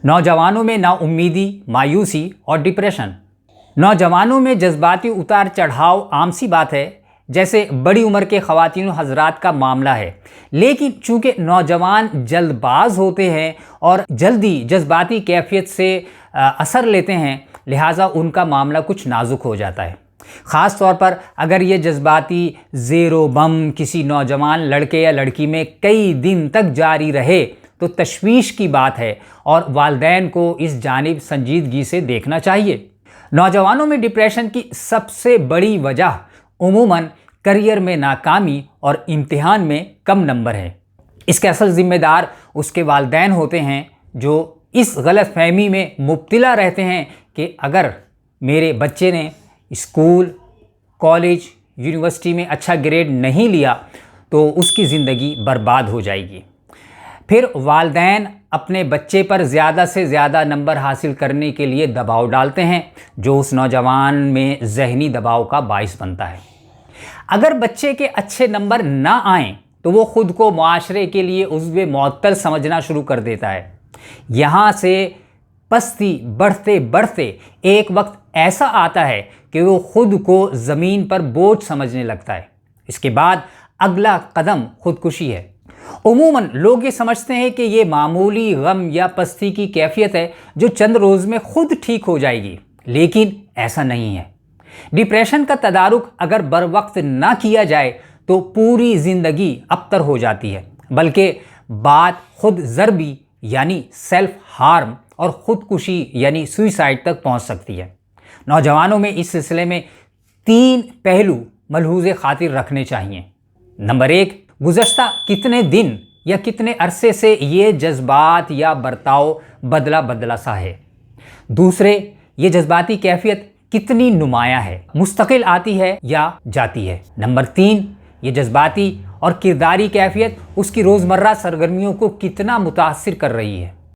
नौजवानों में नाउम्मीदी, मायूसी और डिप्रेशन। नौजवानों में जज्बाती उतार चढ़ाव आम सी बात है, जैसे बड़ी उम्र के ख़वातीन हज़रात का मामला है। लेकिन चूँकि नौजवान जल्दबाज होते हैं और जल्दी जज्बाती कैफियत से असर लेते हैं, लिहाजा उनका मामला कुछ नाजुक हो जाता है। ख़ास तौर पर अगर ये जज्बाती ज़ेरो बम किसी नौजवान लड़के या लड़की में कई दिन तक जारी रहे तो तशवीश की बात है और वालिदैन को इस जानिब संजीदगी से देखना चाहिए। नौजवानों में डिप्रेशन की सबसे बड़ी वजह उमूमन करियर में नाकामी और इम्तिहान में कम नंबर है। इसके असल ज़िम्मेदार उसके वालिदैन होते हैं, जो इस गलत फहमी में मुब्तला रहते हैं कि अगर मेरे बच्चे ने स्कूल, कॉलेज, यूनिवर्सिटी में अच्छा ग्रेड नहीं लिया तो उसकी ज़िंदगी बर्बाद हो जाएगी। फिर वालिदैन अपने बच्चे पर ज़्यादा से ज़्यादा नंबर हासिल करने के लिए दबाव डालते हैं, जो उस नौजवान में ज़हनी दबाव का बाइस बनता है। अगर बच्चे के अच्छे नंबर ना आएँ तो वो ख़ुद को मुआशरे के लिए उज़्व मुअत्तल समझना शुरू कर देता है। यहाँ से पस्ती बढ़ते बढ़ते एक वक्त ऐसा आता है कि वो ख़ुद को ज़मीन पर बोझ समझने लगता है। इसके बाद अगला कदम ख़ुदकुशी है। उमूमन लोग ये समझते हैं कि ये मामूली गम या पस्ती की कैफियत है जो चंद रोज़ में ख़ुद ठीक हो जाएगी, लेकिन ऐसा नहीं है। डिप्रेशन का तदारुक अगर बर वक्त ना किया जाए तो पूरी ज़िंदगी अबतर हो जाती है, बल्कि बात खुद ज़रबी यानी सेल्फ हार्म और ख़ुदकुशी यानी सुइसाइड तक पहुंच सकती है। नौजवानों में इस सिलसिले में 3 पहलू मलहूज़े खातिर रखने चाहिए। नंबर 1, गुज़श्ता कितने दिन या कितने अरसे से ये जज्बात या बर्ताव बदला सा है। दूसरे, ये जज्बाती कैफियत कितनी नुमाया है, मुस्तकिल आती है या जाती है। नंबर 3, ये जज्बाती और किरदारी कैफियत उसकी रोज़मर्रा सरगर्मियों को कितना मुतासिर कर रही है।